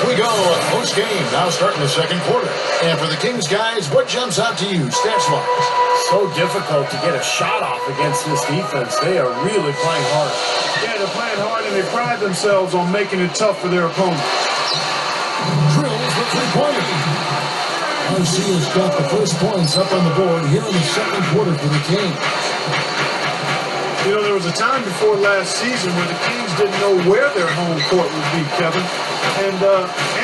we go. Post game now starting the second quarter. And for the Kings guys, what jumps out to you stats-wise? So difficult to get a shot off against this defense. They are really playing hard. Yeah, they're playing hard, and they pride themselves on making it tough for their opponent. Drills the three-pointer. Garcia's got the first points up on the board here in the second quarter for the Kings. You know, there was a time before last season where the Kings didn't know where their home court would be, Kevin. And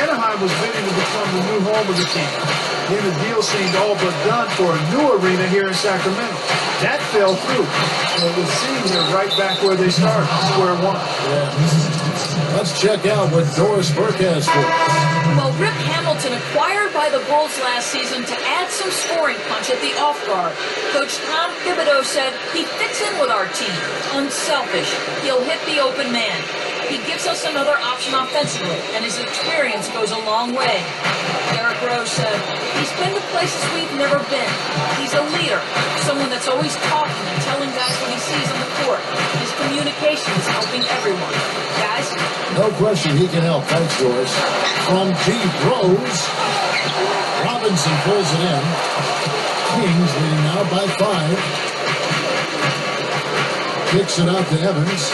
Anaheim was bidding to become the new home of the Kings. Then the deal seemed all but done for a new arena here in Sacramento. That fell through. So it seems they're right back where they started, square one. Yeah. Let's check out what Doris Burke has for us. Well, Rip Hamilton acquired by the Bulls last season to add some scoring punch at the off guard. Coach Tom Thibodeau said he fits in with our team. Unselfish. He'll hit the open man. He gives us another option offensively, and his experience goes a long way. Derrick Rose said, he's been to places we've never been. He's a leader, someone that's always talking and telling guys what he sees on the court. His communication is helping everyone. Guys? No question he can help. Thanks, Doris. From Deep Rose, Robinson pulls it in. Kings leading now by 5. Kicks it out to Evans.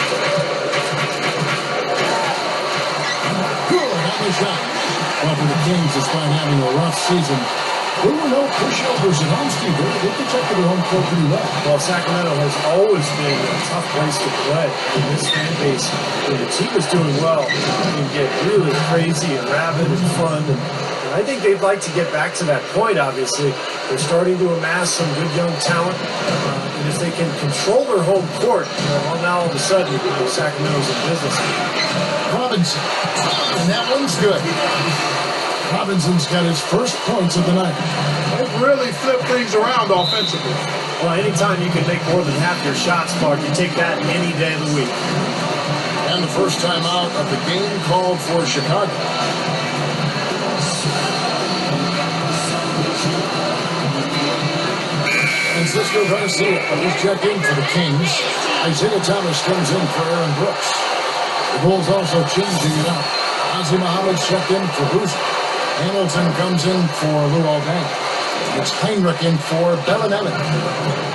Shot. Well, for the Kings, despite having a rough season, there were no pushovers at home, Steve. They protected their home court pretty well. Well, Sacramento has always been a tough place to play. In this fan base, when the team is doing well, it can get really crazy and rabid and fun. And I think they'd like to get back to that point, obviously. They're starting to amass some good young talent. And if they can control their home court, well, now all of a sudden, Sacramento's in business. Robinson. And that one's good. Robinson's got his first points of the night. They've really flipped things around offensively. Well, anytime you can make more than half your shots, Mark, you take that any day of the week. And the first time out of the game called for Chicago. Francisco Garcia is checked in for the Kings. Isaiah Thomas comes in for Aaron Brooks. The Bulls also changing it up. Ozzy Muhammad's checked in for Boozer. Hamilton comes in for Lou Aldang. It's Heinrich in for Bellinelli.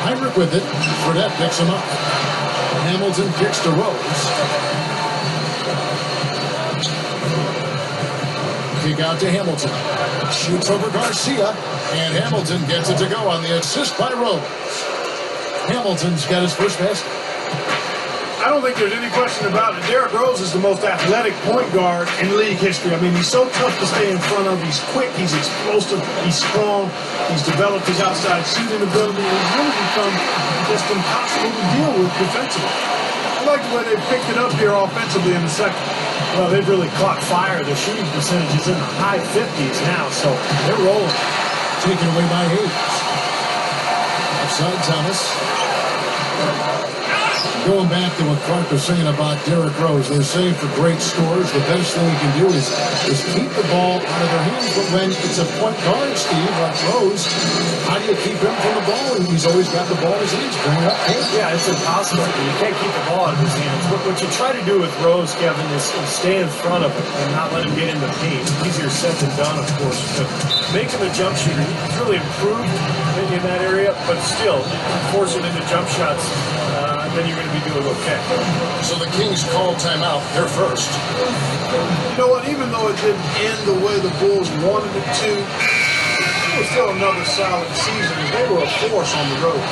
Heinrich with it. Fredette picks him up. Hamilton kicks to Rose. Kick out to Hamilton. Shoots over Garcia. And Hamilton gets it to go on the assist by Rose. Hamilton's got his first basket. I don't think there's any question about it. Derrick Rose is the most athletic point guard in league history. I mean, he's so tough to stay in front of. He's quick. He's explosive. He's strong. He's developed his outside shooting ability. And he's really become just impossible to deal with defensively. I like the way they picked it up here offensively in the second. Well, they've really caught fire. Their shooting percentage is in the high 50s now, so they're rolling. Taken away by Hayes. Outside Thomas. Going back to what Clark was saying about Derrick Rose, they're saying for great scores, the best thing you can do is keep the ball out of their hands. But when it's a point guard, Steve, like Rose, how do you keep him from the ball? He's always got the ball in his hands. Bring it up. Yeah, it's impossible. You can't keep the ball out of his hands. What you try to do with Rose, Kevin, is stay in front of him and not let him get in the paint. It's easier said than done, of course. But make him a jump shooter. He's really improved in that area, but still, force him into jump shots. Then you're going to be doing okay. So the Kings call timeout. They're first. You know what? Even though it didn't end the way the Bulls wanted it to, it was still another solid season. They were a force on the road.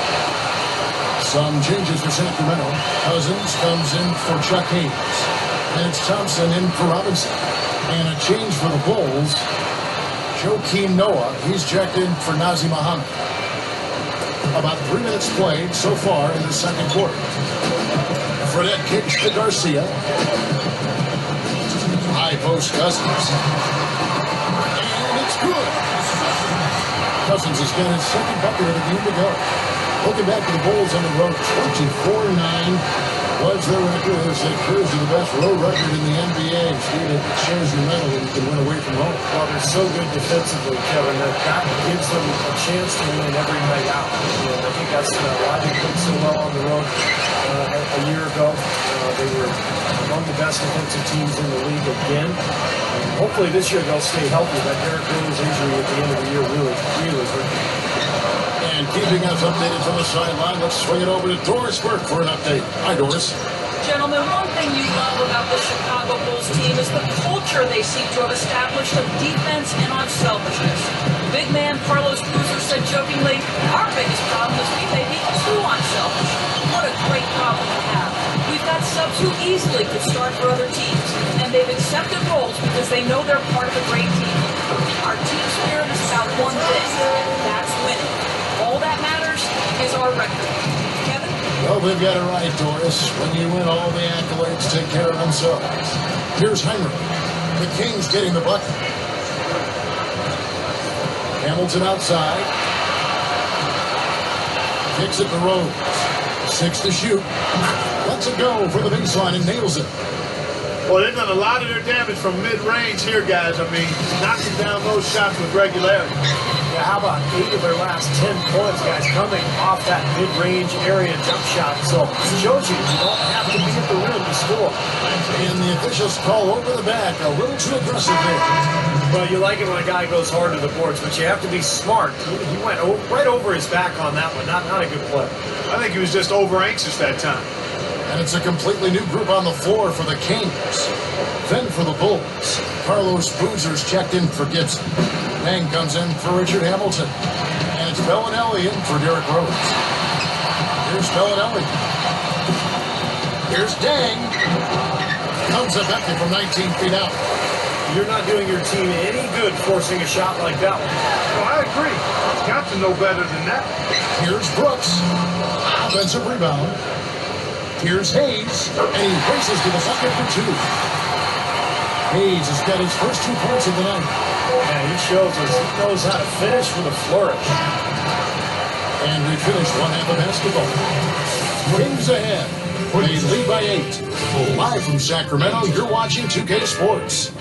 Some changes for Sacramento. Cousins comes in for Chuck Hayes. And it's Thompson in for Robinson. And a change for the Bulls. Joakim Noah. He's checked in for Nazr Mohammed. About 3 minutes played so far in the second quarter. Fredette kicks to Garcia. High post Cousins. And it's good. Cousins has got his second bucket of the game to go. Looking back to the Bulls on the road, 24-9 was their record as they cruise to the best road record in the NBA. Steve, it shows you mental when you can win away from home. Well, they're so good defensively, Kevin, that gives them a chance to win every night out. And I think that's why they played so well on the road a year ago. They were among the best defensive teams in the league again. And hopefully this year they'll stay healthy. That Derrick Rose injury at the end of the year really hurt. And keeping us updated from the sideline, let's swing it over to Doris Burke for an update. Hi, Doris. Gentlemen, one thing you love about the Chicago Bulls team is the culture they seem to have established of defense and unselfishness. Big man Carlos Boozer said jokingly, "Our biggest problem is we may be too unselfish." What a great problem to have. We've got subs who easily could start for other teams, and they've accepted roles because they know they're part of a great team. Our team spirit is about one thing, that's winning. All that matters is our record. Kevin? Well, they've got it right, Doris. When you win, all the accolades take care of themselves. Here's Heinrich. The Kings getting the bucket. Hamilton outside. Kicks it to Rose. 6 to shoot. Lets it go for the baseline and nails it. Well, they've done a lot of their damage from mid-range here, guys. I mean, knocking down those shots with regularity. Yeah, how about 8 of their last 10 points, guys, coming off that mid-range area jump shot. So it shows you don't have to be at the rim to score. And the officials call over the back. A little too aggressive there. Well, you like it when a guy goes hard to the boards, but you have to be smart. He went right over his back on that one. Not a good play. I think he was just over-anxious that time. And it's a completely new group on the floor for the Kings. Then for the Bulls, Carlos Boozer's checked in for Gibson. Dang comes in for Richard Hamilton. And it's Bellinelli in for Derrick Rose. Here's Bellinelli. Here's Dang. Comes up empty from 19 feet out. You're not doing your team any good forcing a shot like that one. No, I agree. He's got to know better than that. Here's Brooks. Offensive rebound. Here's Hayes, and he races to the bucket for 2. Hayes has got his first 2 points of the night. Yeah, he shows us he knows how to finish with a flourish. And we finish one half of basketball. Kings ahead. They lead by 8. Live from Sacramento, you're watching 2K Sports.